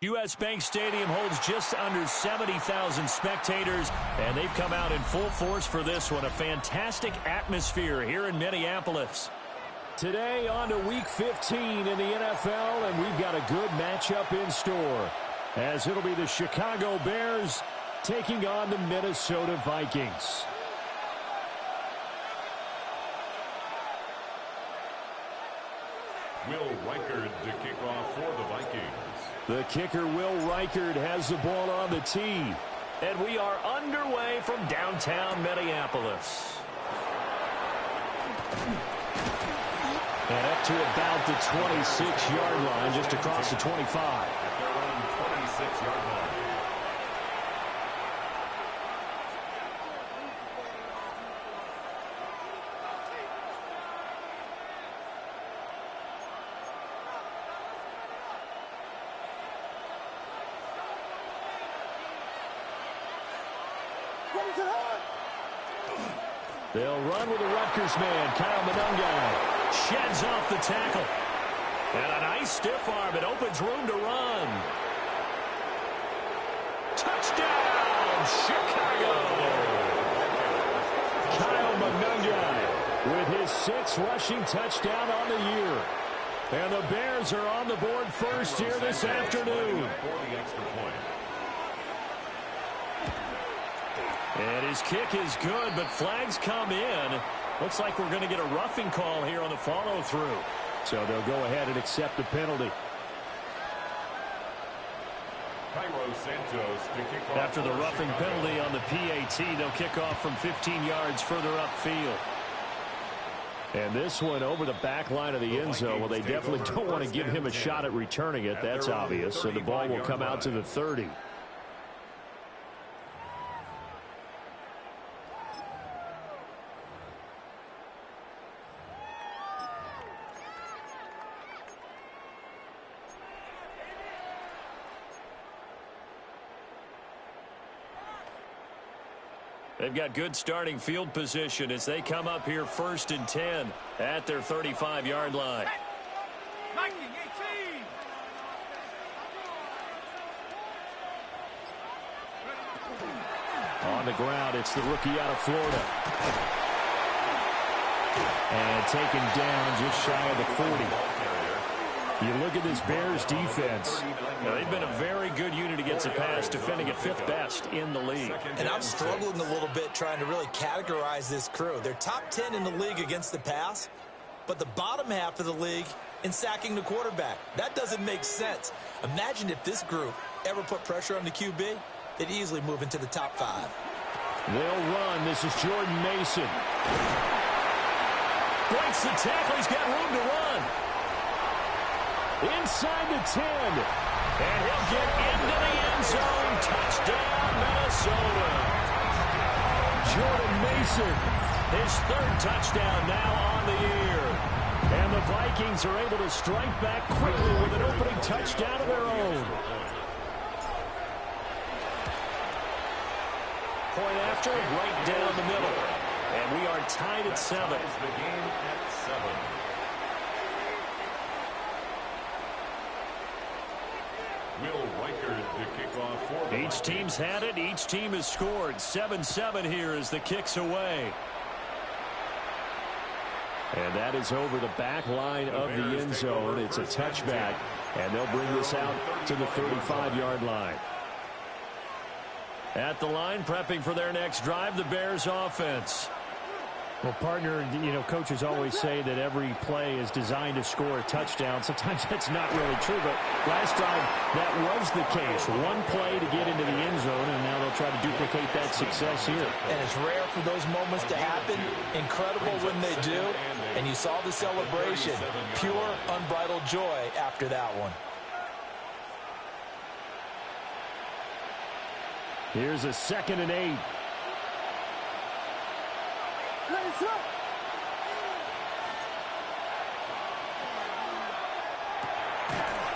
U.S. Bank Stadium holds just under 70,000 spectators, and they've come out in full force for this one. A fantastic atmosphere here in Minneapolis. Today on to Week 15 in the NFL, and we've got a good matchup in store, as it'll be the Chicago Bears taking on the Minnesota Vikings. Will Reichard to kick off for the Vikings. The kicker, Will Reichard, has the ball on the tee. And we are underway from downtown Minneapolis. And up to about the 26-yard line, just across the 25. At their own 26-yard line. They'll run with the Rutgers man, Kyle Monungai. Sheds off the tackle. And a nice stiff arm. It opens room to run. Touchdown, Chicago! Kyle Monungai with his 6th rushing touchdown on the year. And the Bears are on the board first here this afternoon. For the extra point. And his kick is good, but flags come in. Looks like we're going to get a roughing call here on the follow-through. So they'll go ahead and accept the penalty. After the roughing penalty on the PAT, they'll kick off from 15 yards further upfield. And this one over the back line of the end zone. Well, they definitely don't want to give him a shot at returning it. That's obvious. So the ball will come out to the 30. They've got good starting field position as they come up here 1st and 10 at their 35-yard line. On the ground, it's the rookie out of Florida. And taken down just shy of the 40. You look at this Bears defense. Now, they've been a very good unit against the pass, defending at 5th best in the league. And I'm struggling a little bit trying to really categorize this crew. They're top 10 in the league against the pass, but the bottom half of the league in sacking the quarterback. That doesn't make sense. Imagine if this group ever put pressure on the QB, they'd easily move into the top 5. They'll run. This is Jordan Mason. Breaks the tackle. He's got room to run. Inside the 10. And he'll get into the end zone. Touchdown, Minnesota. Jordan Mason, his 3rd touchdown now on the year. And the Vikings are able to strike back quickly with an opening touchdown of their own. Point after, right down the middle. And we are tied at 7. The game at 7. Will Reichard to kick off for the Each team's had it. Each team has scored. 7-7 here as the kick's away. And that is over the back line of the end zone. It's a touchback. And they'll bring this out to the 35-yard line. At the line, prepping for their next drive, the Bears offense. Well, partner, you know, coaches always say that every play is designed to score a touchdown. Sometimes that's not really true, but last time that was the case. One play to get into the end zone, and now they'll try to duplicate that success here. And it's rare for those moments to happen. Incredible when they do. And you saw the celebration. Pure, unbridled joy after that one. Here's a 2nd and 8.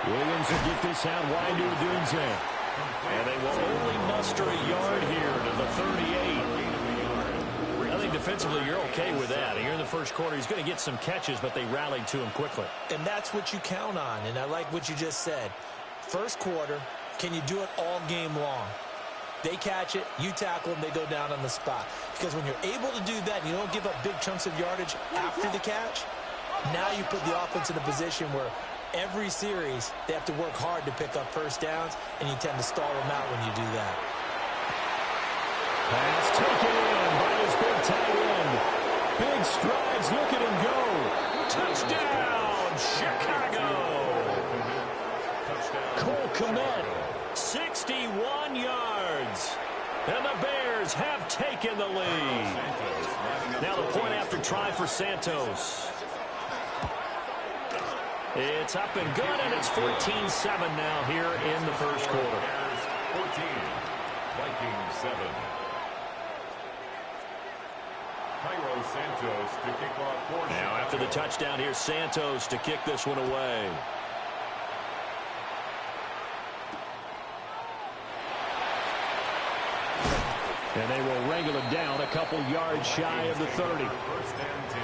Williams will get this out wide to Odunze. And they will only muster a yard here to the 38. I think defensively you're okay with that. Here in the first quarter, he's going to get some catches, but they rallied to him quickly. And that's what you count on, and I like what you just said. First quarter, Can you do it all game long? They catch it, you tackle them, they go down on the spot. Because when you're able to do that and you don't give up big chunks of yardage after the catch, now you put the offense in a position where every series they have to work hard to pick up first downs, and you tend to stall them out when you do that. Pass taken in by his big tight end. Big strides, look at him go. Touchdown, Chicago. Cole Kmet, 61 yards. And the Bears have taken the lead. Now the point after try for Santos. It's up and good, and it's 14-7 now here in the first quarter. 14, Vikings 7. Cairo Santos to kick off for Now Chicago. after the touchdown, here's Santos to kick this one away. And they will wrangle it down a couple yards shy of the 30. First and 10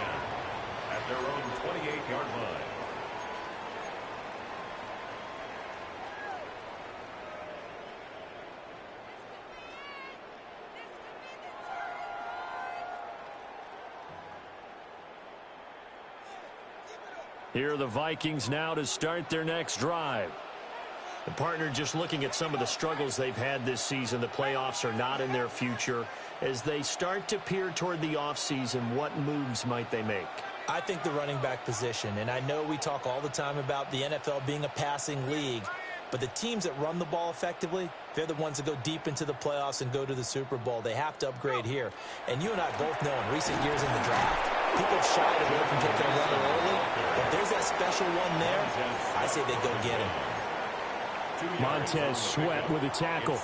at their own 28-yard line. Here are the Vikings now to start their next drive. The partner just looking at some of the struggles they've had this season. The playoffs are not in their future. As they start to peer toward the offseason, what moves might they make? I think the running back position, and I know we talk all the time about the NFL being a passing league, but the teams that run the ball effectively, they're the ones that go deep into the playoffs and go to the Super Bowl. They have to upgrade here. And you and I both know in recent years in the draft, people have shied away from taking a runner early, but there's that special one there. I say they go get him. Montez Sweat with a tackle.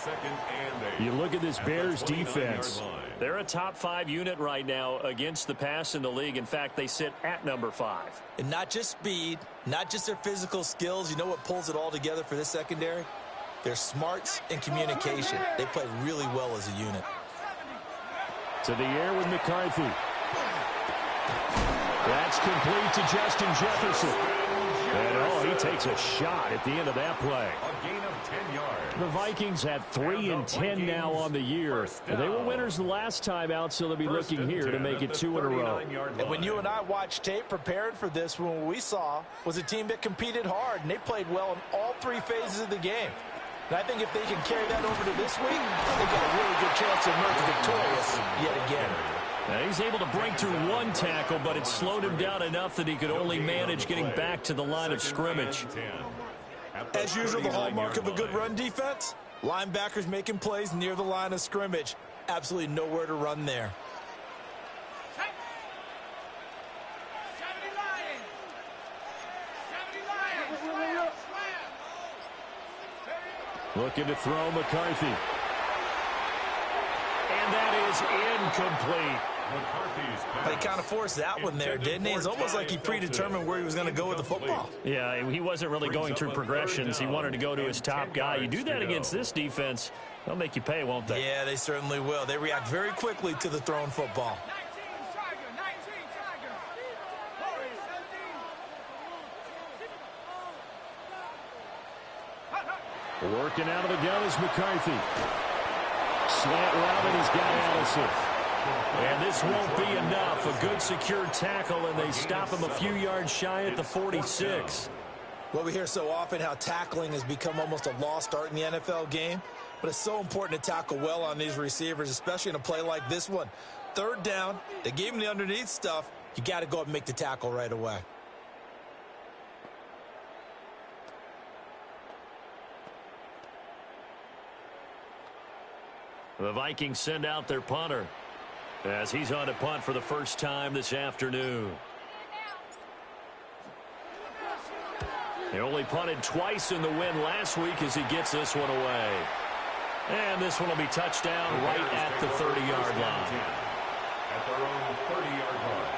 You look at this Bears defense. They're a top 5 unit right now against the pass in the league. In fact, they sit at number 5. And not just speed, not just their physical skills. You know what pulls it all together for this secondary? Their smarts and communication. They play really well as a unit. To the air with McCarthy. That's complete to Justin Jefferson. And he takes a shot at the end of that play. A gain of 10 yards. The Vikings have 3-10 now on the year. They were winners the last time out, so they'll be looking here to make it 2 in a row. And when you and I watched tape prepared for this, what we saw was a team that competed hard, and they played well in all 3 phases of the game. And I think if they can carry that over to this week, they've got a really good chance to emerge victorious yet again. Now he's able to break through one tackle, but it slowed him down enough that he could only manage getting back to the line of scrimmage. As usual, the hallmark of a good run defense, linebackers making plays near the line of scrimmage. Absolutely nowhere to run there. Looking to throw McCarthy. And that is incomplete. He kind of forced that one there, didn't he? It's almost like he predetermined where he was going to go with the football. Yeah, he wasn't really going through progressions. He wanted to go to his top guy. You do that against this defense, they'll make you pay, won't they? Yeah, they certainly will. They react very quickly to the thrown football. Working out of the gun is McCarthy. Slant route, and he's got Allison. And this won't be enough. A good secure tackle, and they stop him a few yards shy at the 46. Well, we hear so often how tackling has become almost a lost art in the NFL game, but it's so important to tackle well on these receivers, especially in a play like this one. 3rd down, they gave him the underneath stuff. You got to go up and make the tackle right away. The Vikings send out their punter as he's on to punt for the first time this afternoon. They only punted twice in the win last week as he gets this one away. And this one will be touchdown right at the 30-yard line. At their own 30-yard line.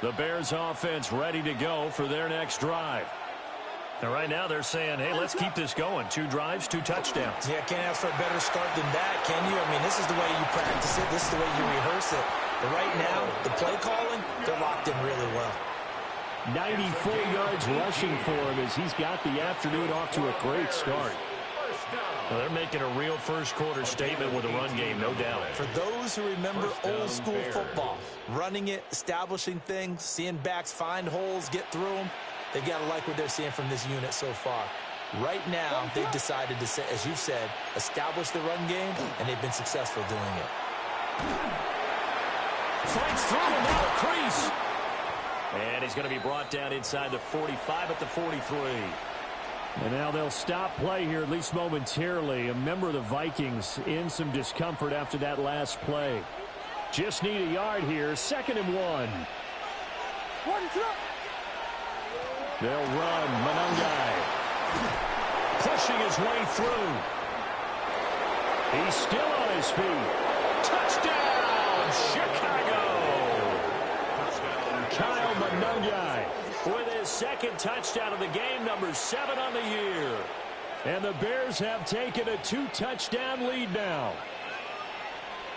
The Bears offense ready to go for their next drive. And right now they're saying, hey, let's keep this going. 2 drives, 2 touchdowns. Yeah, can't ask for a better start than that, can you? I mean, this is the way you practice it. This is the way you rehearse it. But right now, the play calling, they're locked in really well. 94 yards rushing for him as he's got the afternoon off to a great start. Well, they're making a real first-quarter statement with a run game, no doubt. For those who remember old-school football, running it, establishing things, seeing backs find holes, get through them, they've got to like what they're seeing from this unit so far. Right now, they've decided to, as you said, establish the run game, and they've been successful doing it. Fights through him out of crease. And he's going to be brought down inside the 45 at the 43. And now they'll stop play here, at least momentarily. A member of the Vikings in some discomfort after that last play. Just need a yard here. 2nd and 1. They'll run. Manungai pushing his way through. He's still on his feet. Touchdown, Chicago! Kyle Manungai with his 2nd touchdown of the game, number 7 on the year. And the Bears have taken a 2-touchdown lead now.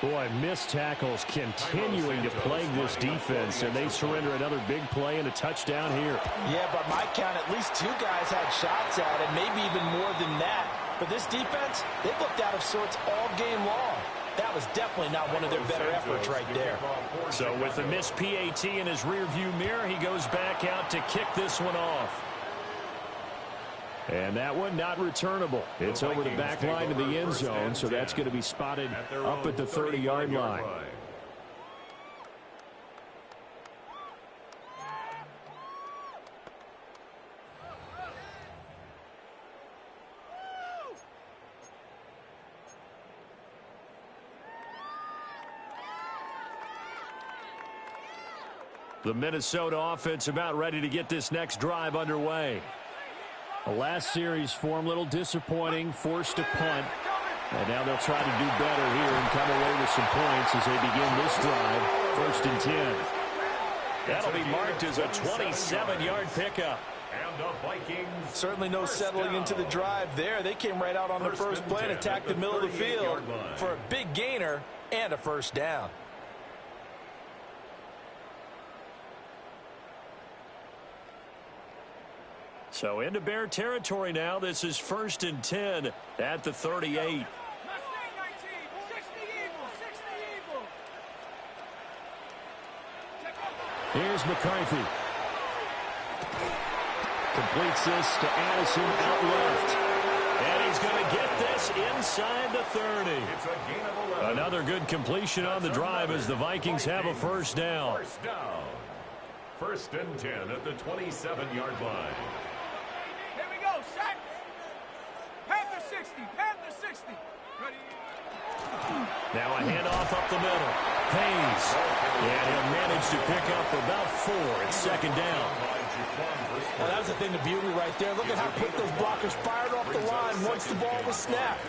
Boy, missed tackles continuing to plague this defense, and they surrender another big play and a touchdown here. Yeah, by my count, at least 2 guys had shots at it, maybe even more than that. But this defense, they've looked out of sorts all game long. That was definitely not one of their better efforts right there. So with the missed PAT in his rearview mirror, he goes back out to kick this one off. And that one not returnable. It's over the back line of the end zone, so that's going to be spotted up at the 30-yard line. The Minnesota offense about ready to get this next drive underway. The last series for him, a little disappointing, forced to punt. And now they'll try to do better here and come away with some points as they begin this drive. 1st and 10. That'll be marked as a 27-yard pickup. And the Vikings. Certainly no settling into the drive there. They came right out on the first play and attacked the middle of the field for a big gainer and a 1st down. So into Bear territory now. This is 1st and 10 at the 38. Here's McCarthy. Completes this to Addison out left. And he's going to get this inside the 30. It's a gain of 11. Another good completion on the drive as the Vikings have a 1st down. 1st down. 1st and 10 at the 27-yard line. Here we go, set. Panther 60, Panther 60. Ready. Now a handoff up the middle. Hayes. And he'll manage to pick up about 4 at 2nd down. Well, that was the thing, the beauty right there. Look at how quick those blockers fired off the line once the ball was snapped.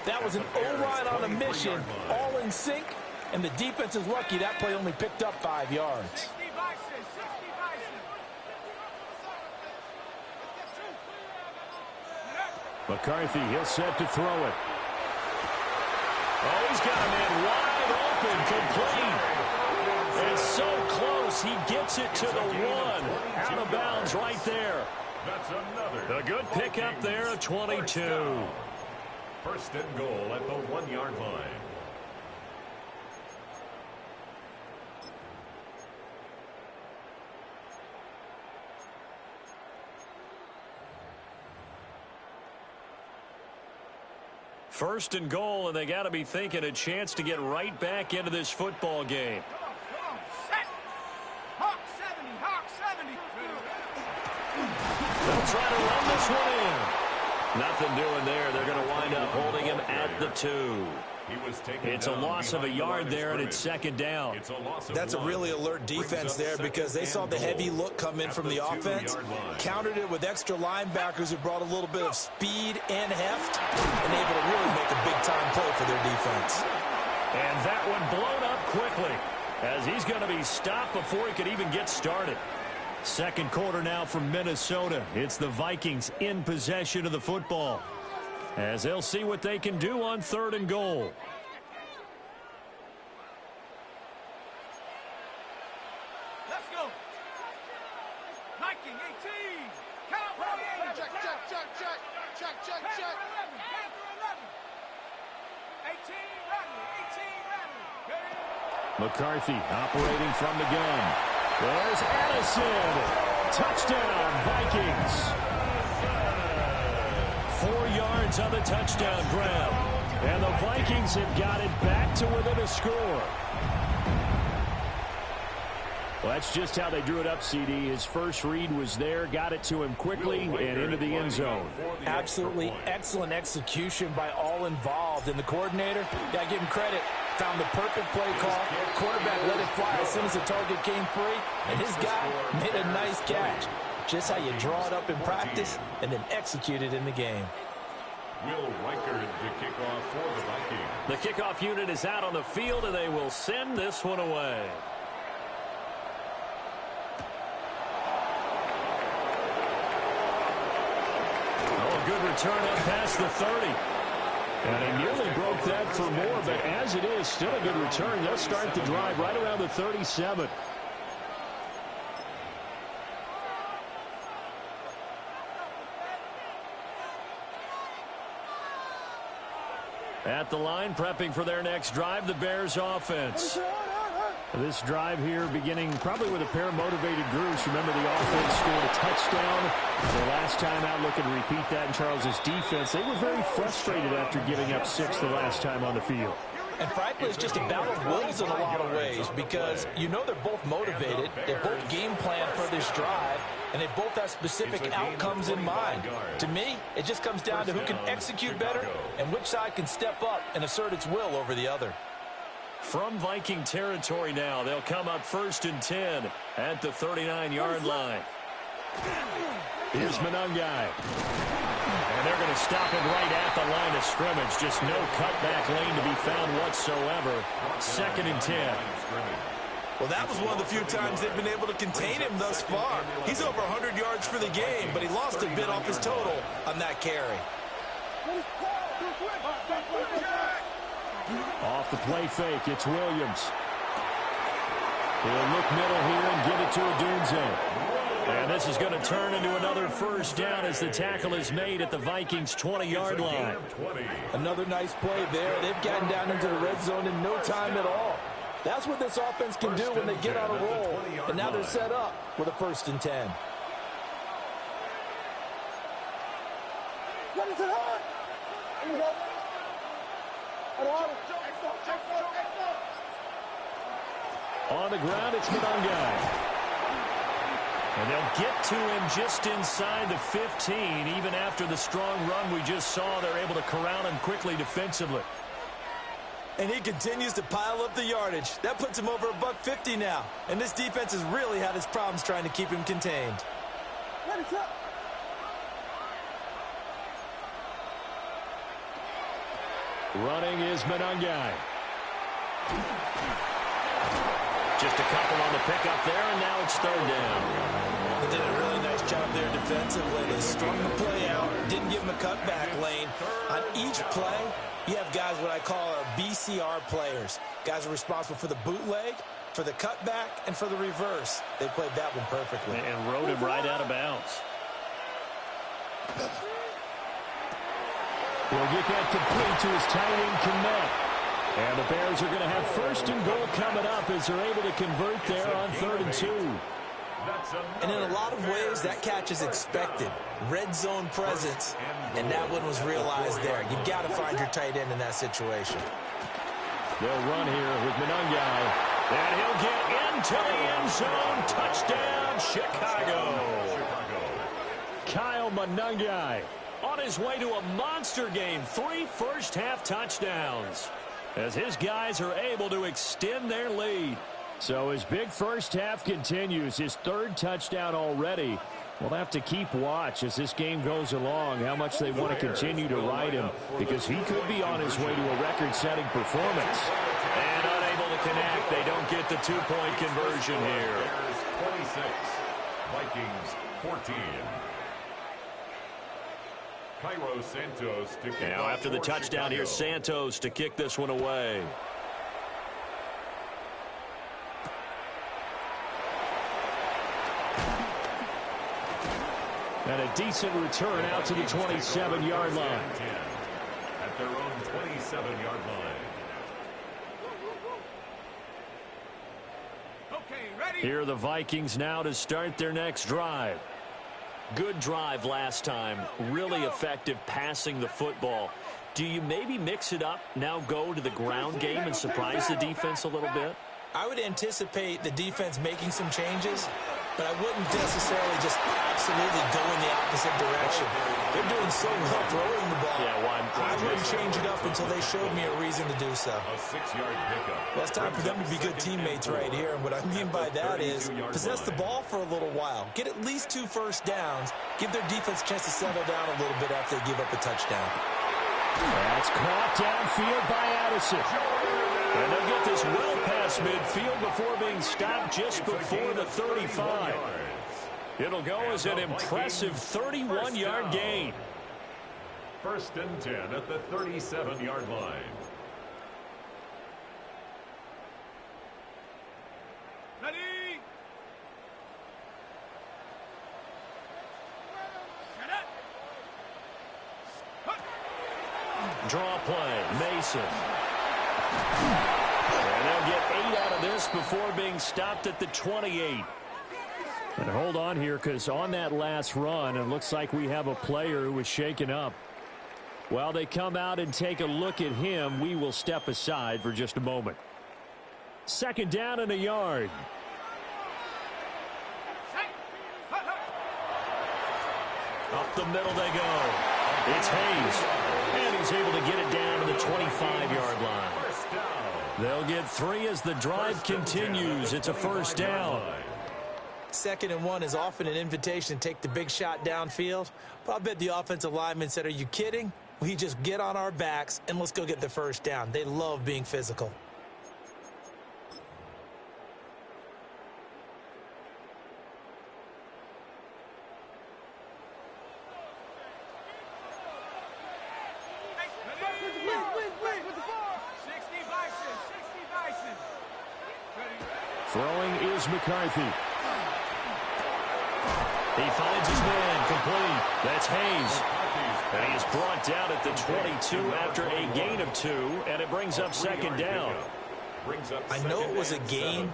That was an O-line on a mission, all in sync, and the defense is lucky that play only picked up 5 yards. McCarthy, he'll set to throw it. Oh, he's got a man wide open, complete. It's so close, he gets it to the 1. Out of bounds right there. That's another. A good pickup there, a 22. 1st and goal at the 1-yard line. First and goal, and they got to be thinking a chance to get right back into this football game. Come on, set. Hawk 70, Hawk 70. They'll try to run this one in. Nothing doing there. They're going to wind up holding him at the 2. It's a loss of a yard there, and it's 2nd down. That's a really alert defense there because they saw the heavy look come in from the offense, countered it with extra linebackers who brought a little bit of speed and heft, and able to really make a big-time play for their defense. And that one blown up quickly as he's going to be stopped before he could even get started. 2nd quarter now from Minnesota. It's the Vikings in possession of the football as they'll see what they can do on 3rd and goal. Viking, 18. Cowboy, 11. Check. Panther 11. Panther 11. 18, Radley. 18, Radley. McCarthy operating from the gun. There's Addison. Touchdown, Vikings. 4 yards on the touchdown grab. And the Vikings have got it back to within a score. Well, that's just how they drew it up, CD. His first read was there, got it to him quickly, and into the end zone. Absolutely excellent execution by all involved. And the coordinator, got to give him credit, found the perfect play call. Quarterback let it fly as soon as the target came free, and his guy made a nice catch. Just how you draw it up in practice and then execute it in the game. Will Riker to kick off for the Vikings. The kickoff unit is out on the field, and they will send this one away. Good return up past the 30. And he nearly broke that for more, but as it is, still a good return. They'll start the drive right around the 37. At the line, prepping for their next drive, the Bears offense. This drive here beginning probably with a pair of motivated groups. Remember, the offense scored a touchdown. The last time out, looking to repeat that in Charles's defense. They were very frustrated after giving up 6 the last time on the field. And frankly, it's just a battle of wills in a lot of ways because you know they're both motivated. They both game plan for this drive, and they both have specific outcomes in mind. To me, it just comes down to who can execute better and which side can step up and assert its will over the other. From Viking territory now, they'll come up 1st and 10 at the 39-yard line. Here's Monangai. And they're going to stop it right at the line of scrimmage. Just no cutback lane to be found whatsoever. 2nd and 10. Well, that was one of the few times they've been able to contain him thus far. He's over 100 yards for the game, but he lost a bit off his total on that carry. Off the play fake, it's Williams. He'll look middle here and give it to Odunze. And this is going to turn into another first down as the tackle is made at the Vikings' 20-yard line. Another nice play there. They've gotten down into the red zone in no time at all. That's what this offense can do when they get on a roll. And now they're set up with a 1st and 10. On the ground, it's Monangai. And they'll get to him just inside the 15. Even after the strong run we just saw, they're able to corral him quickly defensively. And he continues to pile up the yardage. That puts him over $150 now. And this defense has really had its problems trying to keep him contained. Running is Monangai. Just a couple on the pickup there, and now it's 3rd down. They did a really nice job there defensively. They strung the play out, didn't give him a cutback lane. On each play, you have guys what I call our BCR players. Guys are responsible for the bootleg, for the cutback, and for the reverse. They played that one perfectly. And rode him right out of bounds. He'll get that complete to his tight end, Kmet. And the Bears are going to have 1st and goal coming up as they're able to convert there on 3rd and 2. And in a lot of ways, that catch is expected. Red zone presence, and that one was realized there. You've got to find your tight end in that situation. They'll run here with Monangai. And he'll get into the end zone. Touchdown, Chicago. Kyle Monangai on his way to a monster game. 3 first-half touchdowns as his guys are able to extend their lead. So his big first half continues. His 3rd touchdown already. We'll have to keep watch as this game goes along, how much they want to continue to ride him, because he could be on his way to a record-setting performance. And unable to connect. They don't get the 2-point conversion here. 26, Vikings 14. Cairo Santos to kick now after the touchdown, Chicago. here's Santos to kick this one away. And a decent return out to the 27-yard line. At their own 27-yard line. Okay, ready? Here are the Vikings now to start their next drive. Good drive last time. Really effective passing the football. Do you maybe mix it up, now go to the ground game and surprise the defense a little bit? I would anticipate the defense making some changes, but I wouldn't necessarily just absolutely go in the opposite direction. They're doing so well throwing the ball. Yeah, I wouldn't change it up until they showed me a reason to do so. A 6-yard pickup. Well, it's time for them to be good teammates right here. And what I mean by that is possess the ball for a little while. Get at least 2 first downs. Give their defense a chance to settle down a little bit after they give up a touchdown. That's caught downfield by Addison. And they'll get this well past midfield before being stopped just before the 35. It'll go as an impressive 31-yard gain. 1st and 10 at the 37-yard line. Ready? Draw play, Mason. And they'll get 8 out of this before being stopped at the 28. And hold on here, because on that last run, it looks like we have a player who was shaken up. While they come out and take a look at him, we will step aside for just a moment. 2nd down and a yard. Up the middle they go. It's Hayes. And he's able to get it down to the 25-yard line. They'll get 3 as the drive continues. It's a 1st down. 2nd and 1 is often an invitation to take the big shot downfield. But I bet the offensive lineman said, are you kidding? We just get on our backs and let's go get the 1st down. They love being physical. Throwing is McCarthy. He finds his man complete. That's Hayes. And he is brought down at the 22 after a gain of 2, and it brings up 2nd down. I know it was a gain,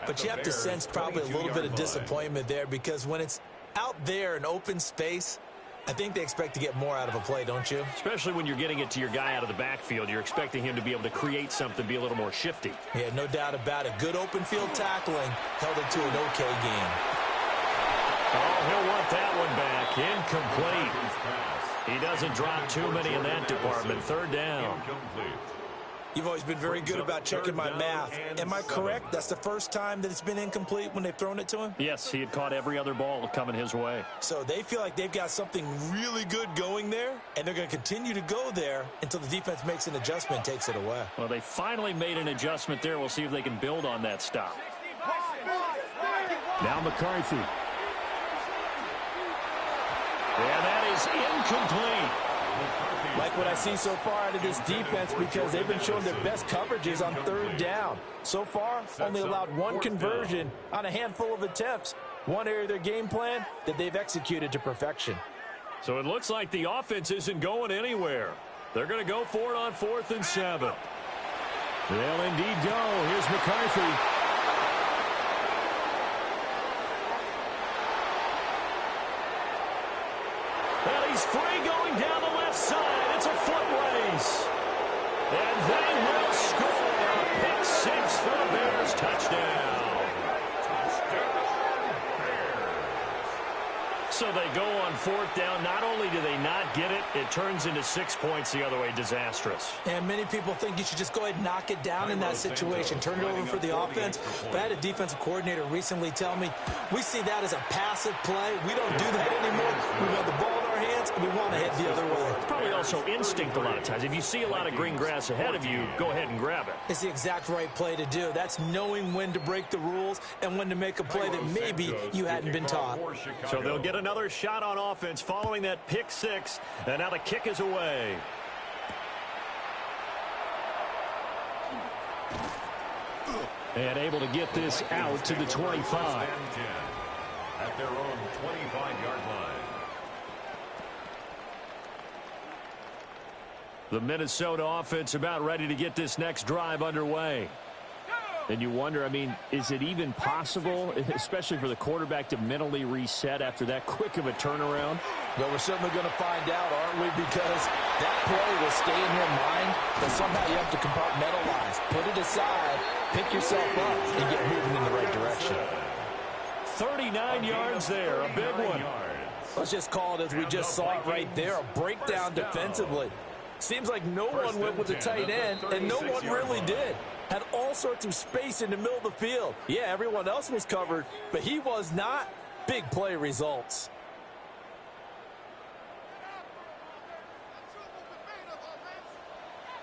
but you have to sense probably a little bit of disappointment there, because when it's out there in open space, I think they expect to get more out of a play, don't you? Especially when you're getting it to your guy out of the backfield. You're expecting him to be able to create something, be a little more shifty. Yeah, no doubt about it. Good open field tackling held it to an okay gain. Oh, he'll want that one back. Incomplete. He doesn't drop too many in that department. 3rd down. You've always been very good about checking my math. Am I correct? That's the first time that it's been incomplete when they've thrown it to him? Yes, he had caught every other ball coming his way. So they feel like they've got something really good going there, and they're going to continue to go there until the defense makes an adjustment and takes it away. Well, they finally made an adjustment there. We'll see if they can build on that stop. Now McCarthy. Yeah, that is incomplete. Like what I see so far out of this defense, because they've been showing their best coverages on 3rd down. So far, only allowed 1 conversion on a handful of attempts. One area of their game plan that they've executed to perfection. So it looks like the offense isn't going anywhere. They're going to go for it on 4th and 7. They'll indeed go. Here's McCarthy. Well, he's free going down the left side. It's a foot race. And they will score. A pick 6 for the Bears. Touchdown. So they go on 4th down. Not only do they not get it, it turns into 6 points the other way. Disastrous. And many people think you should just go ahead and knock it down in that situation. Turn it over for the offense. But I had a defensive coordinator recently tell me, we see that as a passive play. We don't do that anymore. We want the ball in our hands, and we want to head the other way. It's probably also instinct a lot of times. If you see a lot of green grass ahead of you, go ahead and grab it. It's the exact right play to do. That's knowing when to break the rules and when to make a play that maybe you hadn't been taught. So they'll get another shot on offense following that pick 6, and now the kick is away. And able to get this out to the 25. At their own 25-yard line. The Minnesota offense about ready to get this next drive underway. And you wonder, I mean, is it even possible, especially for the quarterback, to mentally reset after that quick of a turnaround? Well, we're certainly going to find out, aren't we? Because that play will stay in your mind, but somehow you have to compartmentalize. Put it aside, pick yourself up, and get moving in the right direction. 39 yards there, a big one. Let's just call it as we just saw it right there, a breakdown defensively. Seems like no one went with the tight end, and no one really did. Had all sorts of space in the middle of the field. Yeah, everyone else was covered, but he was not. Big play results.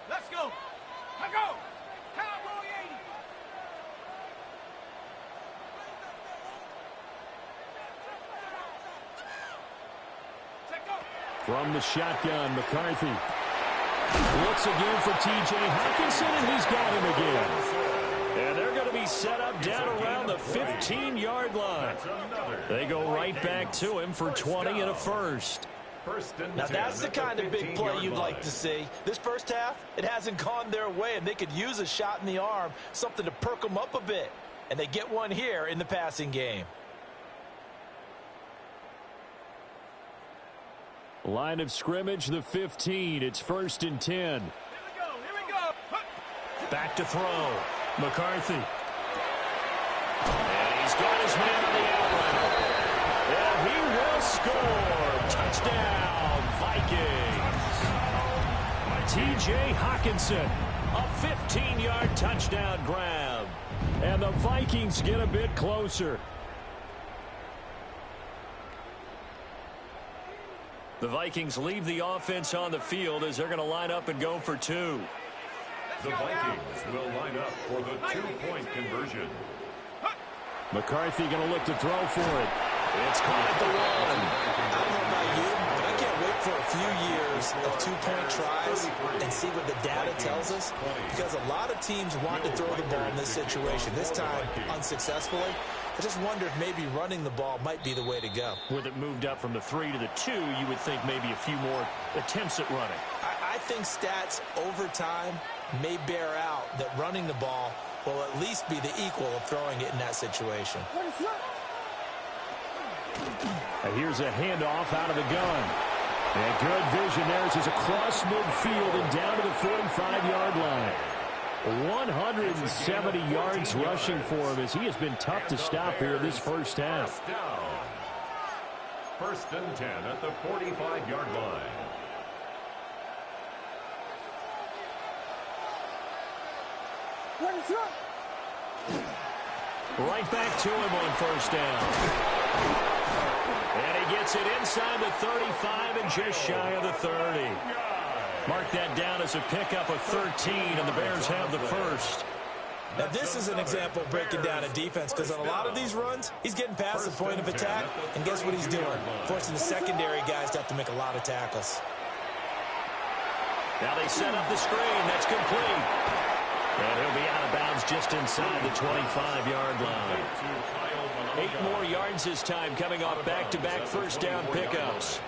Let's go. Let's go. Cowboy 80. Take off. From the shotgun, McCarthy looks again for T.J. Hawkinson, and he's got him again. And they're going to be set up down around the 15-yard line. They go right back to him for 20 and a first. Now, that's the kind of big play you'd like to see. This first half, it hasn't gone their way, and they could use a shot in the arm, something to perk them up a bit. And they get one here in the passing game. Line of scrimmage, the 15. It's 1st and 10. Here we go. Back to throw. McCarthy. And he's got his man on the outline. And he will score. Touchdown, Vikings. T.J. Hawkinson, a 15-yard touchdown grab. And the Vikings get a bit closer. The Vikings leave the offense on the field as they're going to line up and go for two. The Vikings will line up for the two-point conversion. McCarthy going to look to throw for it. It's caught at the I don't know about you, but I can't wait for a few years of two-point tries and see what the data tells us, because a lot of teams want to throw the ball in this situation. This time, unsuccessfully. I just wonder if maybe running the ball might be the way to go. With it moved up from the 3 to the 2, you would think maybe a few more attempts at running. I think stats over time may bear out that running the ball will at least be the equal of throwing it in that situation. And here's a handoff out of the gun. And good vision there as he's across midfield and down to the 45-yard line. 170 yards rushing for him as he has been tough to stop here this first half. 1st and 10 at the 45-yard line. Right back to him on 1st down. And he gets it inside the 35 and just shy of the 30. Mark that down as a pickup of 13, and the Bears have the first. Now, this is an example of breaking down a defense, because on a lot of these runs, he's getting past the point of attack, and guess what he's doing? Forcing the secondary guys to have to make a lot of tackles. Now they set up the screen. That's complete. And he'll be out of bounds just inside the 25-yard line. 8 more yards this time, coming off back-to-back first down pickups.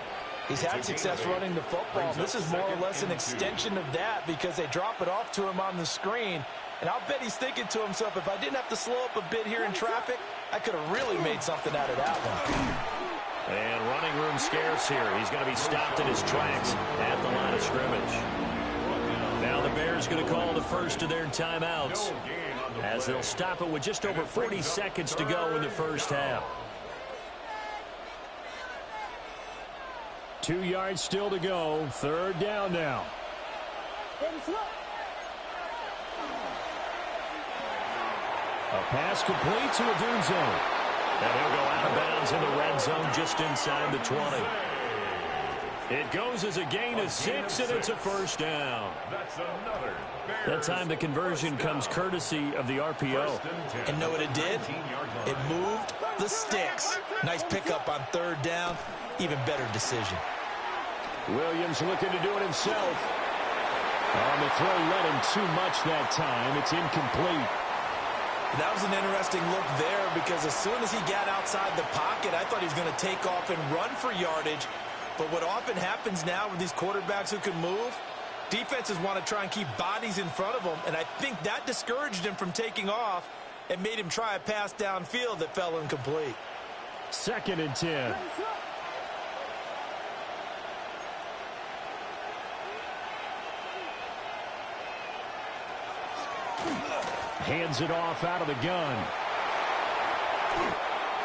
He's had success running the football. This is more or less an extension of that, because they drop it off to him on the screen. And I'll bet he's thinking to himself, if I didn't have to slow up a bit here in traffic, I could have really made something out of that one. And running room scarce here. He's going to be stopped in his tracks at the line of scrimmage. Now the Bears going to call the first of their timeouts, as they'll stop it with just over 40 seconds to go in the first half. 2 yards still to go. 3rd down now. A pass complete to Adunzo. And he'll go out of bounds in the red zone just inside the 20. It goes as a gain of 6, and it's a first down. That time the conversion comes courtesy of the RPO. And know what it did? It moved the sticks. Nice pickup on 3rd down. Even better decision. Williams looking to do it himself. On the throw, led him too much that time. It's incomplete. That was an interesting look there, because as soon as he got outside the pocket, I thought he was going to take off and run for yardage. But what often happens now with these quarterbacks who can move, Defenses want to try and keep bodies in front of them, and I think that discouraged him from taking off and made him try a pass downfield that fell incomplete. 2nd and 10. Hands it off out of the gun.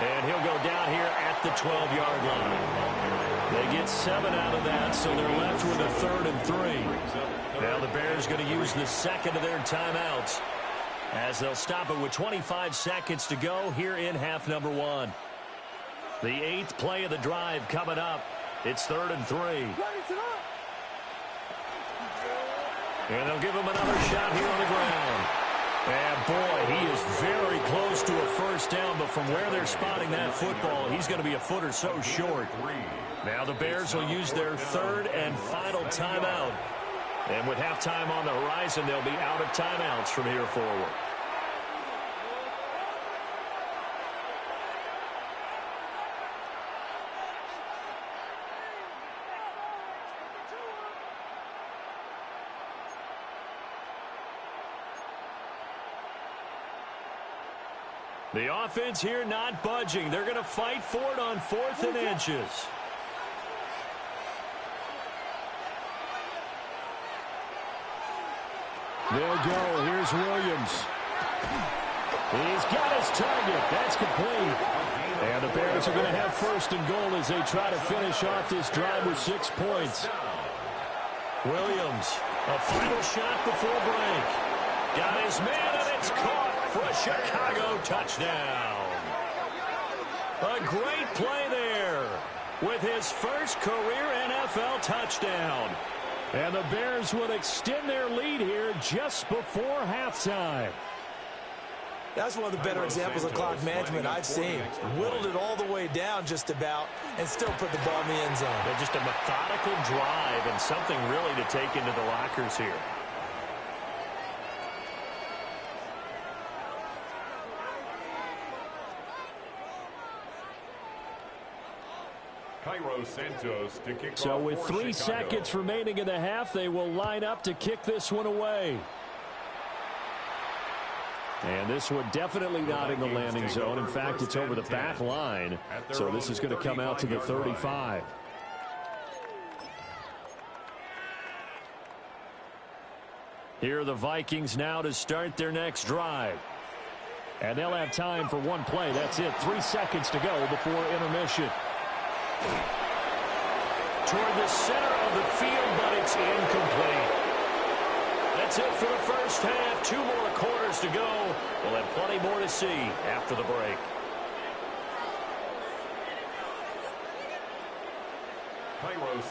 And he'll go down here at the 12-yard line. They get 7 out of that, so they're left with a 3rd and 3. Now the Bears going to use the second of their timeouts as they'll stop it with 25 seconds to go here in half number 1. The 8th play of the drive coming up. It's 3rd and 3. And they'll give him another shot here on the ground. And, boy, he is very close to a first down, but from where they're spotting that football, he's going to be a foot or so short. Now the Bears will use their 3rd and final timeout. And with halftime on the horizon, they'll be out of timeouts from here forward. The offense here not budging. They're going to fight for it on 4th and inches. They'll go. Here's Williams. He's got his target. That's complete. And the Bears are going to have 1st and goal as they try to finish off this drive with 6 points. Williams, a final shot before break. Got his man, and it's caught for a Chicago touchdown. A great play there with his first career NFL touchdown. And the Bears would extend their lead here just before halftime. That's one of the better examples of clock management I've seen. Whittled it all the way down just about and still put the ball in the end zone. Yeah, just a methodical drive and something really to take into the lockers here. So with 3 seconds remaining in the half, they will line up to kick this one away. And this one definitely not in the landing zone. In fact, it's over the back line. So this is going to come out to the 35. Here are the Vikings now to start their next drive. And they'll have time for one play. That's it. 3 seconds to go before intermission. Toward the center of the field, but it's incomplete. That's it for the first half. 2 more quarters to go. We'll have plenty more to see after the break.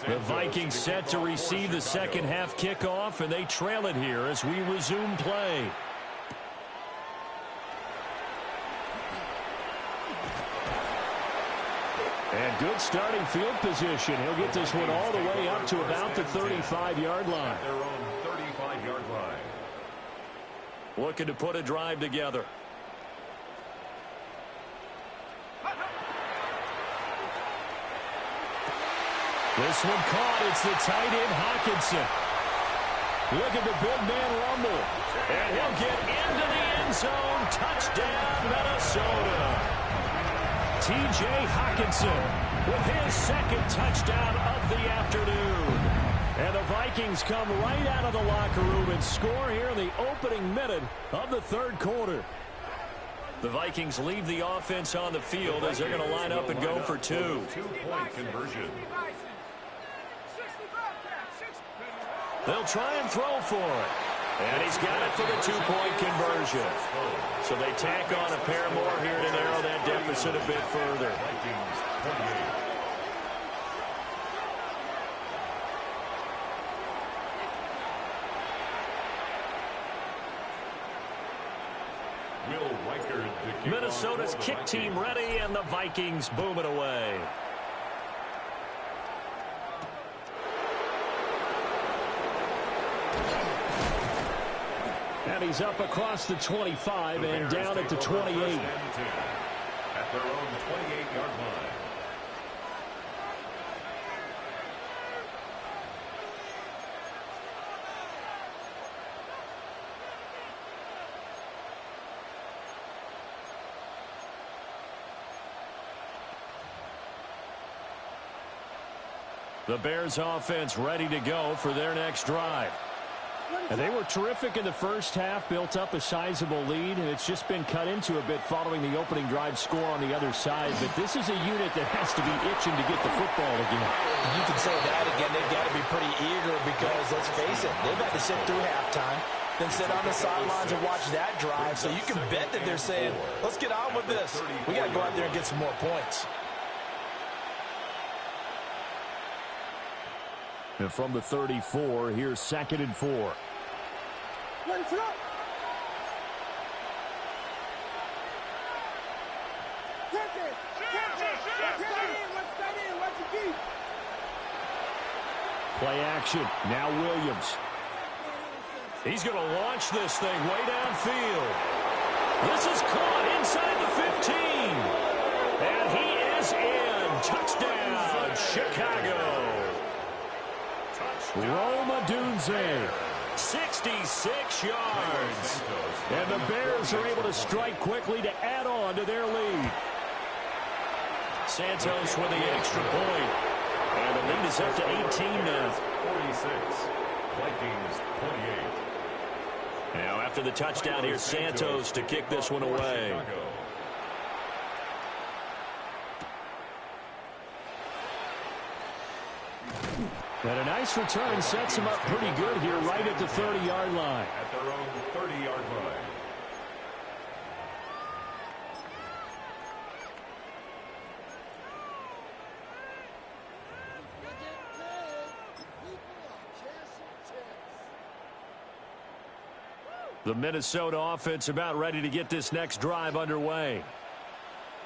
The Vikings set to receive the second half kickoff, and they trail it here as we resume play. And good starting field position. He'll get this one all the way up to about the 35-yard line. Their own 35-yard line. Looking to put a drive together. This one caught. It's the tight end, Hockenson. Look at the big man rumble. And he'll get into the end zone. Touchdown, Minnesota. T.J. Hockenson with his second touchdown of the afternoon. And the Vikings come right out of the locker room and score here in the opening minute of the third quarter. The Vikings leave the offense on the field as they're going to line up and go for 2. 2-point conversion. They'll try and throw for it. And he's got it for the 2-point conversion. So they tack on a pair more here to narrow that deficit a bit further. Minnesota's kick team ready, and the Vikings boom it away. And he's up across the 25 and down at the 28. At their own 28-yard line. The Bears offense ready to go for their next drive. And they were terrific in the first half, built up a sizable lead, and it's just been cut into a bit following the opening drive score on the other side. But this is a unit that has to be itching to get the football again. You can say that again. They've got to be pretty eager because, let's face it, they've had to sit through halftime, then sit on the sidelines and watch that drive. So you can bet that they're saying, let's get on with this. We got to go out there and get some more points. And from the 34, here's 2nd and 4. Play action. Now Williams. He's going to launch this thing way downfield. This is caught inside the 15. And he is in. Touchdown, Chicago. Rome Odunze, 66 yards. And the Bears are able to strike quickly to add on to their lead. Santos with the extra point. And the lead is up to 18 now. 46. Vikings 28. Now after the touchdown, here's Santos to kick this one away. And a nice return sets him up pretty good here right at the 30-yard line. At their own 30-yard line. The Minnesota offense about ready to get this next drive underway.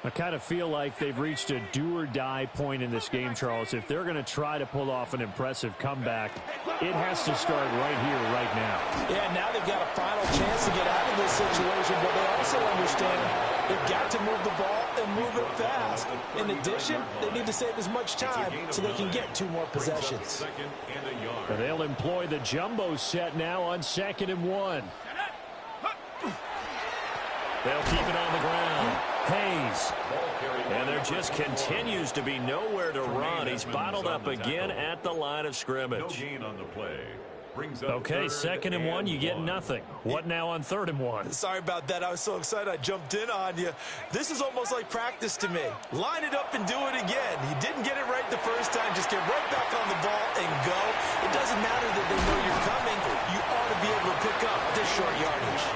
I kind of feel like they've reached a do-or-die point in this game, Charles. If they're going to try to pull off an impressive comeback, it has to start right here, right now. Yeah, now they've got a final chance to get out of this situation, but they also understand they've got to move the ball and move it fast. In addition, they need to save as much time so they can get 2 more possessions. And they'll employ the jumbo set now on 2nd and 1. They'll keep it on the ground. Hayes. And there just continues to be nowhere to run. He's bottled up again at the line of scrimmage. No gain on the play. Okay, 2nd and 1, you get nothing. What now on 3rd and 1? Sorry about that. I was so excited I jumped in on you. This is almost like practice to me. Line it up and do it again. You didn't get it right the first time. Just get right back on the ball and go. It doesn't matter that they know you're coming. You ought to be able to pick up this short yardage.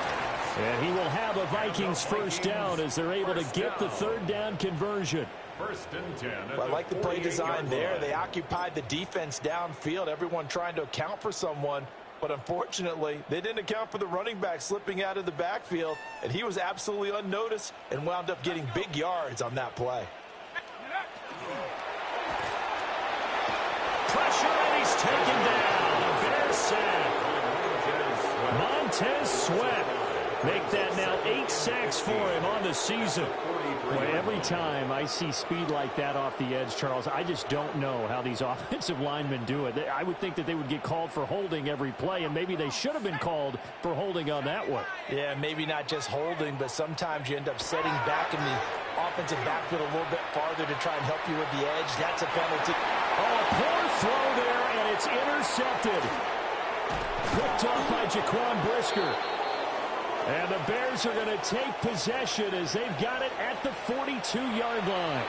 And he will have a Vikings first down as they're able to get the 3rd down conversion. 1st and 10. Well, I like the play design there. They occupied the defense downfield, everyone trying to account for someone. But unfortunately, they didn't account for the running back slipping out of the backfield. And he was absolutely unnoticed and wound up getting big yards on that play. Pressure, and he's taken down. A Bears sack. Montez Sweat. Make that now 8 sacks for him on the season. Boy, every time I see speed like that off the edge, Charles, I just don't know how these offensive linemen do it. I would think that they would get called for holding every play, and maybe they should have been called for holding on that one. Yeah, maybe not just holding, but sometimes you end up setting back in the offensive backfield a little bit farther to try and help you with the edge. That's a penalty. Oh, a poor throw there, and it's intercepted. Picked off by Jaquan Brisker. And the Bears are going to take possession as they've got it at the 42-yard line.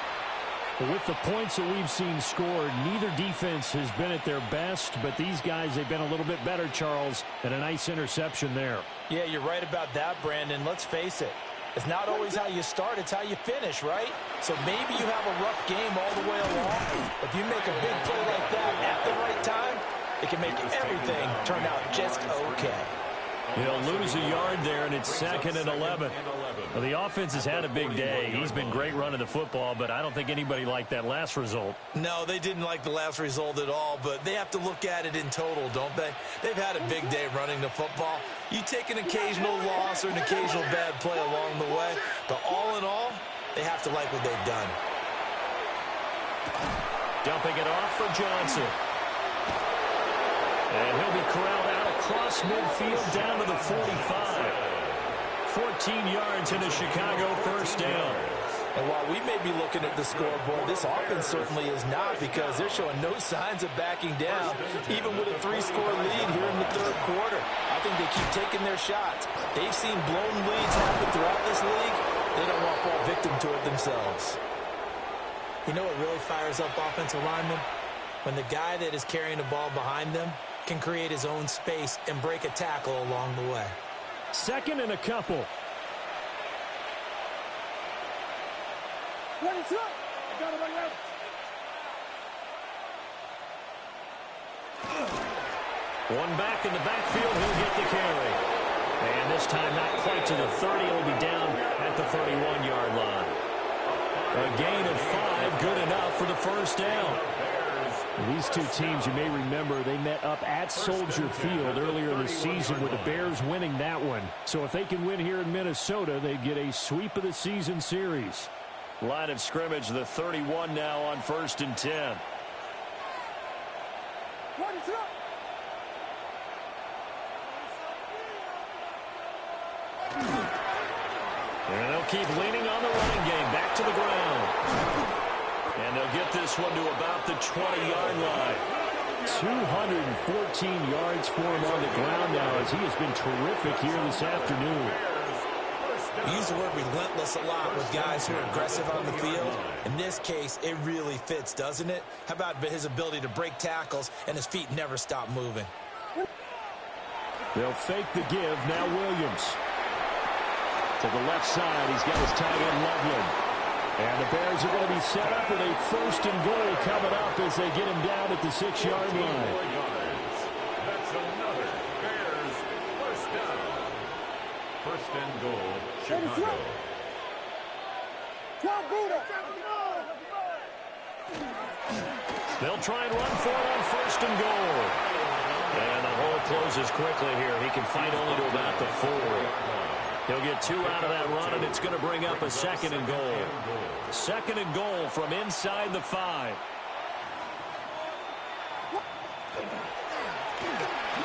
With the points that we've seen scored, neither defense has been at their best, but these guys, they've been a little bit better, Charles, and a nice interception there. Yeah, you're right about that, Brandon. Let's face it. It's not always how you start, it's how you finish, right? So maybe you have a rough game all the way along. If you make a big play like that at the right time, it can make everything turn out just okay. He'll lose a yard there, and it's 2nd and 11. Well, the offense has had a big day. He's been great running the football, but I don't think anybody liked that last result. No, they didn't like the last result at all, but they have to look at it in total, don't they? They've had a big day running the football. You take an occasional loss or an occasional bad play along the way, but all in all, they have to like what they've done. Dumping it off for Johnson. And he'll be corralled out across midfield down to the 45. 14 yards into Chicago, first down. And while we may be looking at the scoreboard, this offense certainly is not, because they're showing no signs of backing down, even with a 3-score lead here in the third quarter. I think they keep taking their shots. They've seen blown leads happen throughout this league. They don't want to fall victim to it themselves. You know what really fires up offensive linemen? When the guy that is carrying the ball behind them can create his own space and break a tackle along the way. Second and a couple. One back in the backfield, he'll get the carry. And this time not quite to the 30, it'll be down at the 31-yard line. A gain of 5, good enough for the first down. These two teams, you may remember, they met up at Soldier Field earlier this season with the Bears winning that one. So if they can win here in Minnesota, they get a sweep of the season series. Line of scrimmage, the 31 now on 1st and 10. And they'll keep leaning on the running game, back to the ground. And they'll get this one to about the 20-yard line. 214 yards for him on the ground now, as he has been terrific here this afternoon. We use the word relentless a lot with guys who are aggressive on the field. In this case, it really fits, doesn't it? How about his ability to break tackles and his feet never stop moving? They'll fake the give. Now Williams. To the left side, he's got his tight end Loveland. And the Bears are going to be set up with a 1st and goal coming up as they get him down at the 6-yard line. That's another Bears first down. 1st and goal, Chicago. They'll try and run for it on 1st and goal. And the hole closes quickly here. He can fight only to about the 4. He'll get 2 out of that run, and it's going to bring up a 2nd and goal. 2nd and goal from inside the 5.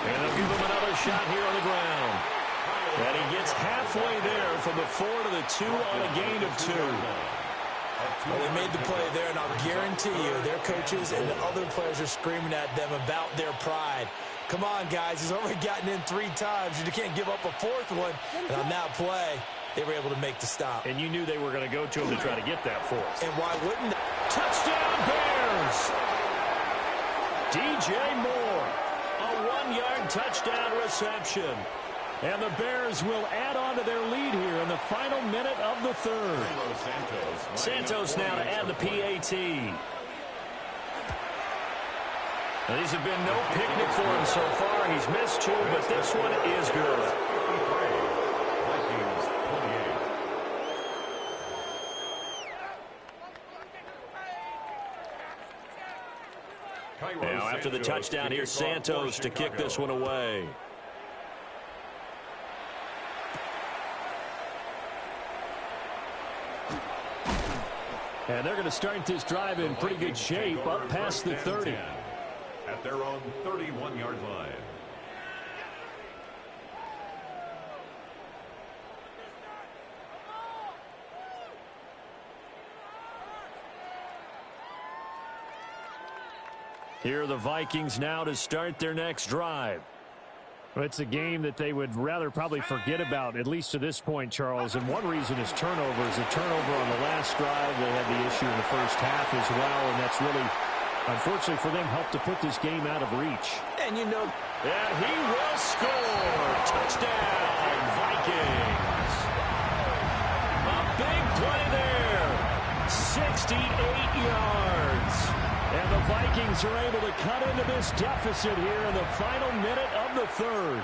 And they'll give him another shot here on the ground. And he gets halfway there from the 4 to the 2 on a gain of 2. Well, they made the play there, and I'll guarantee you their coaches and the other players are screaming at them about their pride. Come on, guys. He's already gotten in 3 times. You can't give up a 4th one. And on that play, they were able to make the stop. And you knew they were going to go to him to try to get that 4th. And why wouldn't they? Touchdown, Bears! DJ Moore, a 1-yard touchdown reception. And the Bears will add on to their lead here in the final minute of the 3rd. Santos now to add the PAT. Now, these have been no picnic for him so far. He's missed 2, but this one is good. Now, after the touchdown, here's Santos to kick this one away. And they're going to start this drive in pretty good shape, up past the 30. At their own 31-yard line. Here are the Vikings now to start their next drive. It's a game that they would rather probably forget about, at least to this point, Charles. And one reason is turnovers. A turnover on the last drive. They had the issue in the first half as well, and that's really, unfortunately for them, helped to put this game out of reach. And you know, and he will score. Touchdown, Vikings. A big play there. 68 yards. And the Vikings are able to cut into this deficit here in the final minute of the 3rd.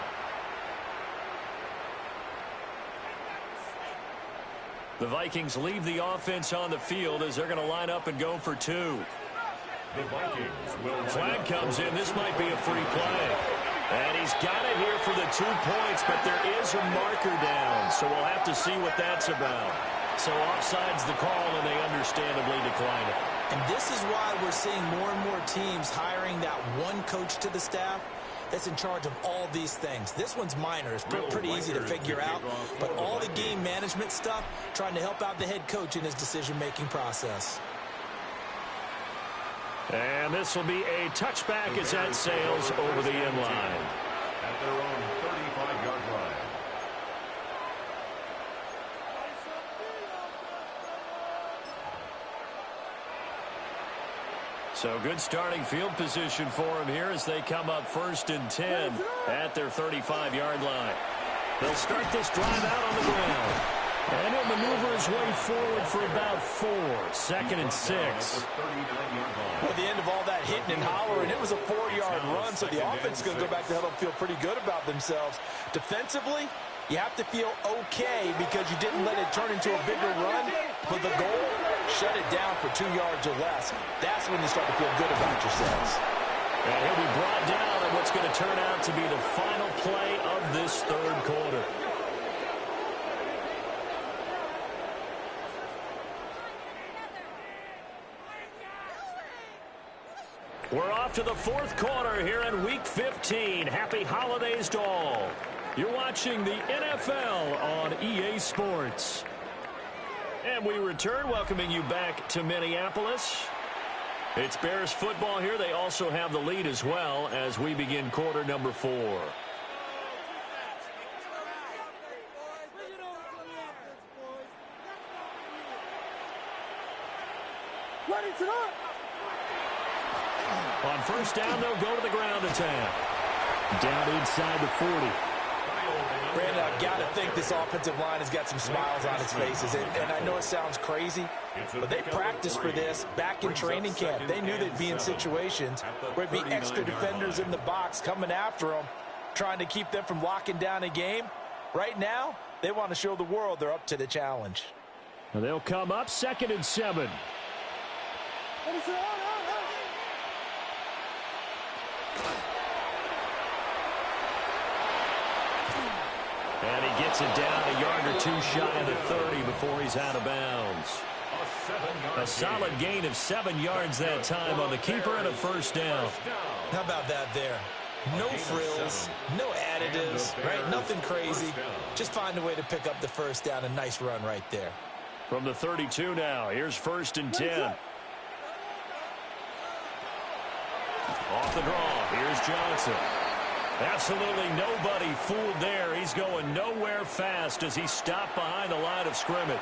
The Vikings leave the offense on the field as they're going to line up and go for 2. The Vikings will. Flag comes in. This might be a free play. And he's got it here for the 2 points, but there is a marker down. So we'll have to see what that's about. So offside's the call, and they understandably decline it. And this is why we're seeing more and more teams hiring that one coach to the staff that's in charge of all these things. This one's minor. It's pretty easy to figure out. But all the game management stuff, trying to help out the head coach in his decision-making process. And this will be a touchback as that sails over the end line. At their own 35-yard line. So good starting field position for him here as they come up 1st and 10 at their 35-yard line. They'll start this drive out on the ground. And he'll maneuver his way forward for about 4. 2nd and 6. Well, at the end of all that hitting and hollering, it was a 4-yard run, so the offense is going to go back to huddle and feel pretty good about themselves. Defensively, you have to feel okay because you didn't let it turn into a bigger run, but the goal, shut it down for 2 yards or less. That's when you start to feel good about yourselves. And he'll be brought down on what's going to turn out to be the final play of this 3rd quarter. We're off to the 4th quarter here in Week 15. Happy holidays to all. You're watching the NFL on EA Sports. And we return, welcoming you back to Minneapolis. It's Bears football here. They also have the lead as well as we begin quarter number 4. On 1st down, they'll go to the ground attack. Down inside the 40. Brandon, I've got to think this offensive line has got some smiles on its faces. And I know it sounds crazy, but they practiced for this back in training camp. They knew they'd be in situations where it'd be extra defenders in the box coming after them, trying to keep them from locking down a game. Right now, they want to show the world they're up to the challenge. They'll come up 2nd and 7. And he gets it down a yard or 2 shy of the 30 before he's out of bounds. A solid gain of 7 yards that time on the keeper and a 1st down. How about that there? No frills, no additives, right? Nothing crazy. Just find a way to pick up the 1st down. A nice run right there. From the 32 now, here's 1st and 10. Off the draw, here's Johnson. Absolutely nobody fooled there. He's going nowhere fast as he stopped behind the line of scrimmage.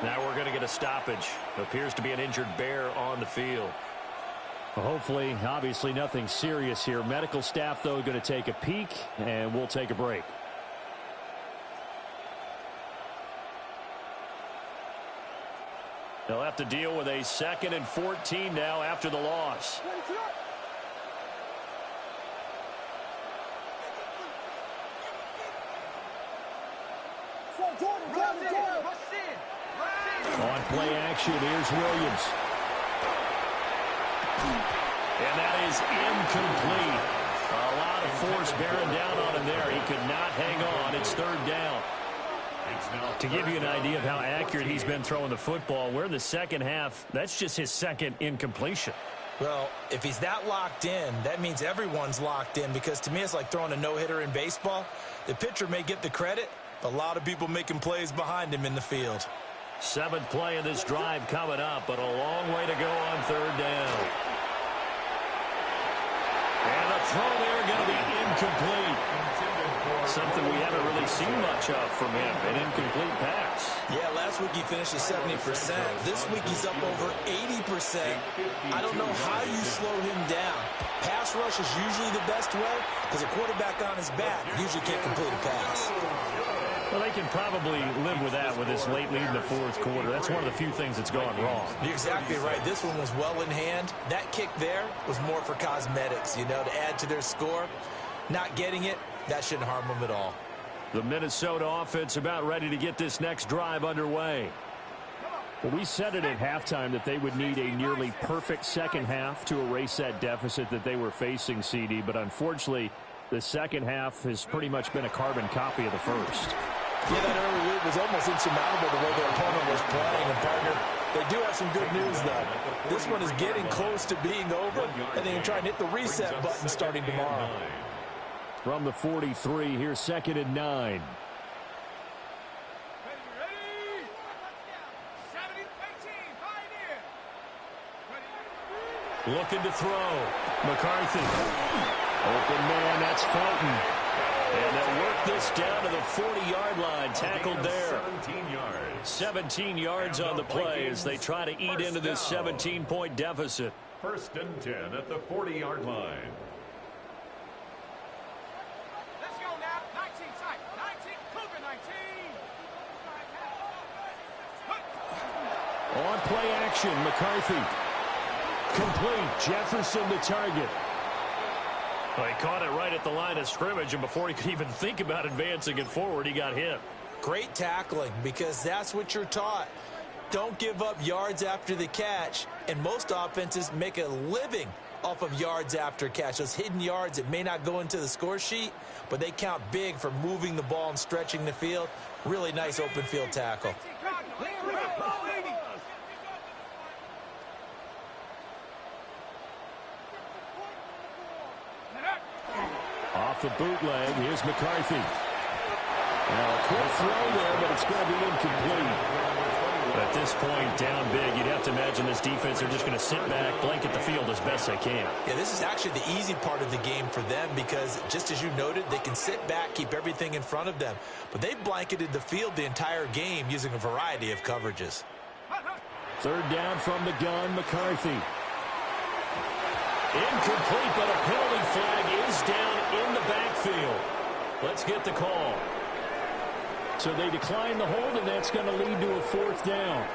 Now we're going to get a stoppage. Appears to be an injured Bear on the field. Well, hopefully, obviously nothing serious here. Medical staff, though, going to take a peek, and we'll take a break. They'll have to deal with a 2nd and 14 now after the loss. On play action, here's Williams. And that is incomplete. A lot of force bearing down on him there. He could not hang on. It's 3rd down. To give you an idea of how accurate he's been throwing the football, we're in the 2nd half. That's just his 2nd incompletion. Well, if he's that locked in, that means everyone's locked in, because to me it's like throwing a no-hitter in baseball. The pitcher may get the credit, but a lot of people making plays behind him in the field. 7th play of this drive coming up, but a long way to go on 3rd down. And the throw there going to be incomplete. Something we haven't really seen much of from him, an incomplete pass. Yeah, last week he finished at 70%. This week he's up over 80%. I don't know how you slow him down. Pass rush is usually the best way, because a quarterback on his back usually can't complete a pass. Well, they can probably live with that with this late lead in the 4th quarter. That's one of the few things that's gone wrong. You're exactly right. This one was well in hand. That kick there was more for cosmetics, you know, to add to their score. Not getting it, that shouldn't harm them at all. The Minnesota offense about ready to get this next drive underway. Well, we said it at halftime that they would need a nearly perfect 2nd half to erase that deficit that they were facing, CD, but unfortunately, the 2nd half has pretty much been a carbon copy of the 1st. Yeah, that early lead was almost insurmountable the way their opponent was playing. And, partner, they do have some good news, though. This one is getting close to being over, and they can try and hit the reset button starting tomorrow. From the 43, here's 2nd and 9. Looking to throw. McCarthy. Open man, that's Felton. And they'll work this down to the 40-yard line. Tackled there. 17 yards. 17 yards on the play as they try to eat into this 17-point deficit. 1st and 10 at the 40-yard line. Let's go now. 19 tight. 19. Cougar 19. On play action, McCarthy. Complete. Jefferson the target. Well, he caught it right at the line of scrimmage, and before he could even think about advancing it forward, he got hit. Great tackling, because that's what you're taught. Don't give up yards after the catch, and most offenses make a living off of yards after catch. Those hidden yards that may not go into the score sheet, but they count big for moving the ball and stretching the field. Really nice open field tackle. Off the bootleg, here's McCarthy. Now a quick throw there, but it's going to be incomplete. At this point, down big, you'd have to imagine this defense are just going to sit back, blanket the field as best they can. Yeah, this is actually the easy part of the game for them because, just as you noted, they can sit back, keep everything in front of them. But they've blanketed the field the entire game using a variety of coverages. 3rd down from the gun, McCarthy. Incomplete, but a penalty flag is down in the backfield. Let's get the call. So they decline the hold, and that's going to lead to a 4th down.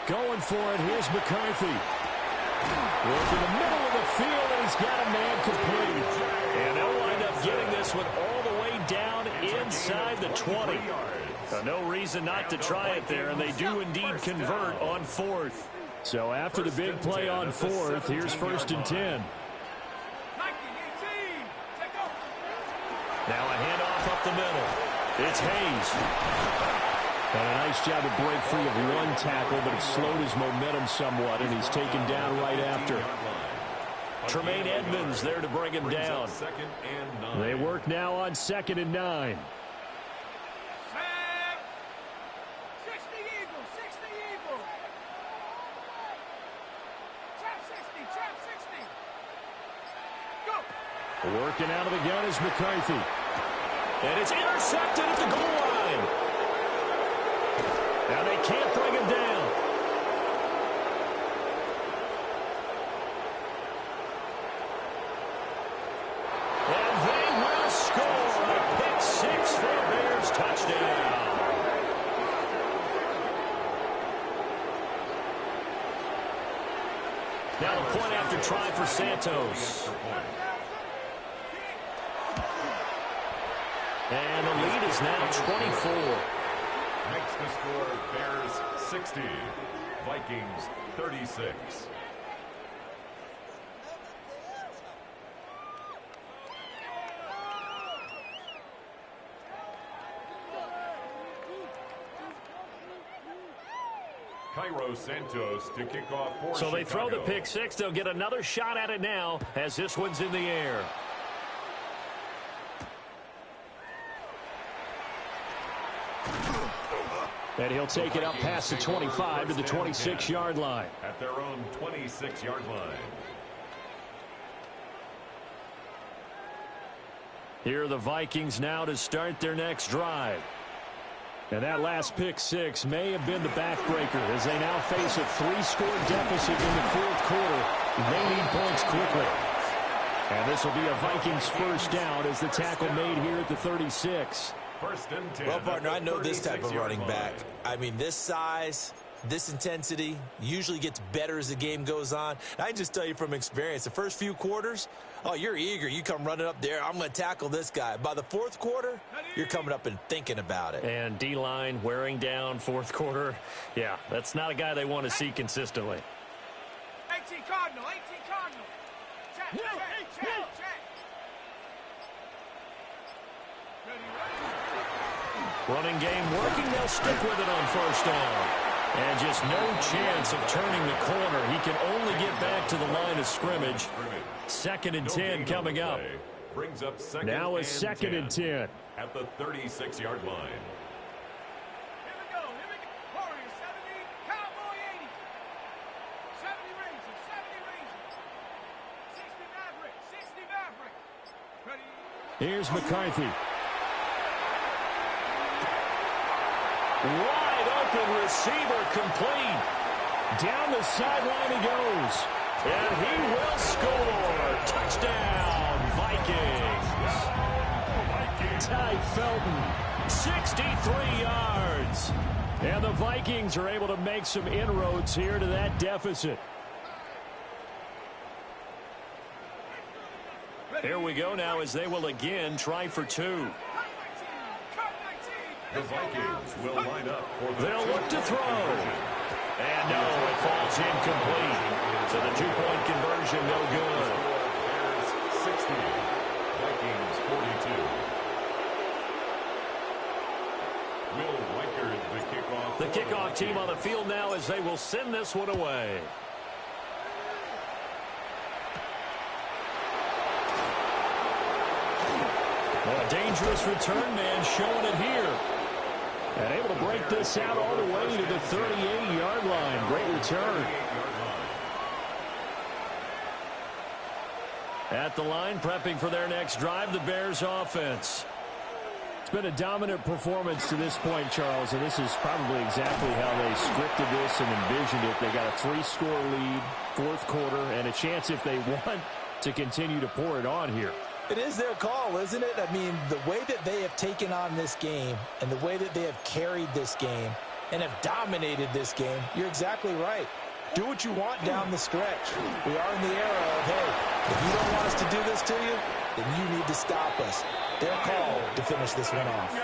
Going for it, here's McCarthy. Working the middle of the field, and he's got a man complete. And they'll wind up getting this one all the way down inside the 20. No reason not to try it there, and they do indeed convert on 4th. So after the big play on 4th, here's 1st and 10. Now a handoff up the middle. It's Hayes. And a nice job to break free of one tackle, but it slowed his momentum somewhat, and he's taken down right after. Tremaine Edmonds there to bring him down. They work now on 2nd and 9. 60 Eagles, 60 Eagles. Trap 60, trap 60. Go. Working out of the gun is McCarthy. And it's intercepted at the goal line. Now they can't bring him down. And they will score a pick 6 for a Bears touchdown. Now the point after try for Santos. And the lead is now 24. Makes the score Bears 60, Vikings 36. Cairo Santos to kick off for So they Chicago. throw the pick 6. They'll get another shot at it now as this one's in the air. And he'll take it up past the 25 to the 26-yard line. At their own 26-yard line. Here are the Vikings now to start their next drive. And that last pick 6 may have been the backbreaker as they now face a 3-score deficit in the 4th quarter. They need points quickly. And this will be a Vikings first down as the tackle made here at the 36. First and 10. Well, partner, I know this type of running back. I mean, this size, this intensity usually gets better as the game goes on. And I can just tell you from experience, the first few quarters, oh, you're eager. You come running up there, I'm going to tackle this guy. By the 4th quarter, you're coming up and thinking about it. And D-line wearing down 4th quarter. Yeah, that's not a guy they want to see consistently. 18 Cardinal, 18 Cardinal. Check, check, check, check. Running game working. They'll stick with it on first down. And just no chance of turning the corner. He can only get back to the line of scrimmage. 2nd and 10 coming up. Brings up second Now a and 2nd and 10. At the 36-yard line. Here we go. Warriors 70, Cowboy 80. 70 Rangers, 70 Rangers. 60 Maverick, 60 Maverick. Ready? Here's McCarthy. Wide open receiver complete. Down the sideline he goes. And he will score. Touchdown, Vikings. Ty Felton. 63 yards. And the Vikings are able to make some inroads here to that deficit. Here we go now as they will again try for 2. The Vikings will line up for the They'll look to throw. And no, it falls incomplete. So the 2-point conversion no good. Bears 60, Vikings 42. Will Reichard the kickoff. The kickoff team on the field now as they will send this one away. A dangerous return man showing it here. And able to break this out all the way to the 38-yard line. Great return. At the line, prepping for their next drive, the Bears offense. It's been a dominant performance to this point, Charles, and this is probably exactly how they scripted this and envisioned it. They got a 3-score lead, 4th quarter, and a chance if they want to continue to pour it on here. It is their call, isn't it? I mean, the way that they have taken on this game and the way that they have carried this game and have dominated this game, you're exactly right. Do what you want down the stretch. We are in the era of, hey, if you don't want us to do this to you, then you need to stop us. Their call to finish this one off.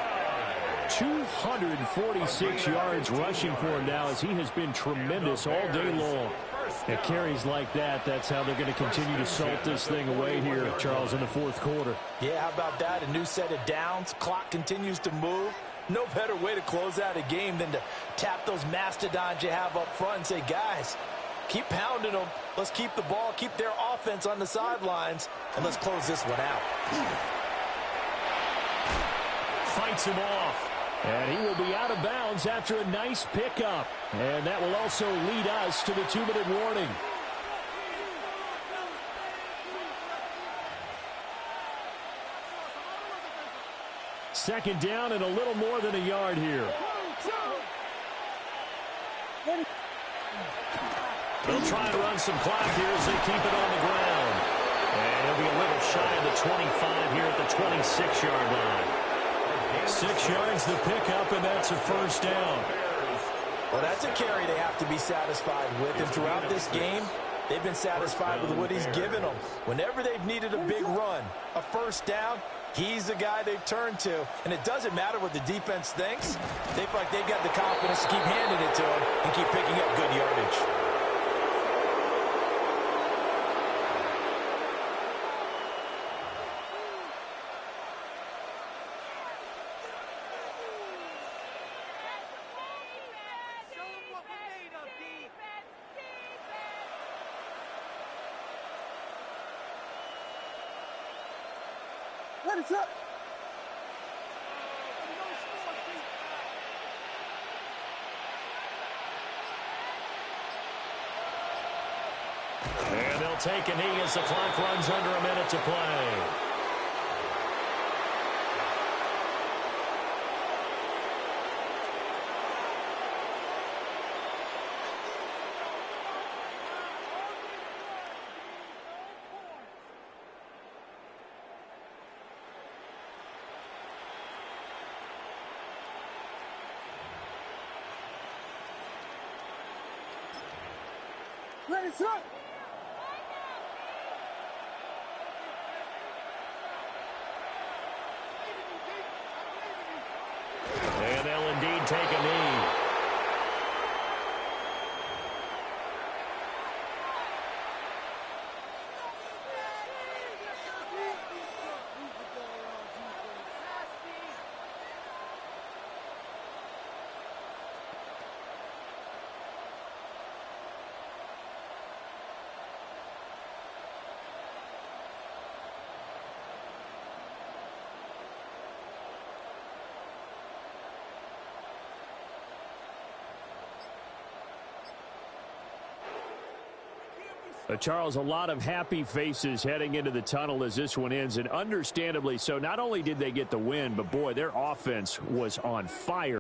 246 yards rushing for him now as he has been tremendous all day long. At carries like that, that's how they're going to continue to salt this thing away here, Charles, in the 4th quarter. Yeah, how about that? A new set of downs. Clock continues to move. No better way to close out a game than to tap those mastodons you have up front and say, guys, keep pounding them. Let's keep the ball, keep their offense on the sidelines, and let's close this one out. Fights him off. And he will be out of bounds after a nice pickup. And that will also lead us to the 2-minute warning. Second down and a little more than a yard here. They'll try to run some clock here as they keep it on the ground. And he'll be a little shy of the 25 here at the 26-yard line. 6 yards the pickup, and that's a first down. Well, that's a carry they have to be satisfied with. And throughout this game, they've been satisfied with what he's given them. Whenever they've needed a big run, a first down, he's the guy they've turned to. And it doesn't matter what the defense thinks. They feel like they've got the confidence to keep handing it to him and keep picking up good yardage. What is up? And they'll take a knee as the clock runs under a minute to play. Ready, set. And they'll indeed take a knee. Charles, a lot of happy faces heading into the tunnel as this one ends, and understandably so. Not only did they get the win, but boy, their offense was on fire.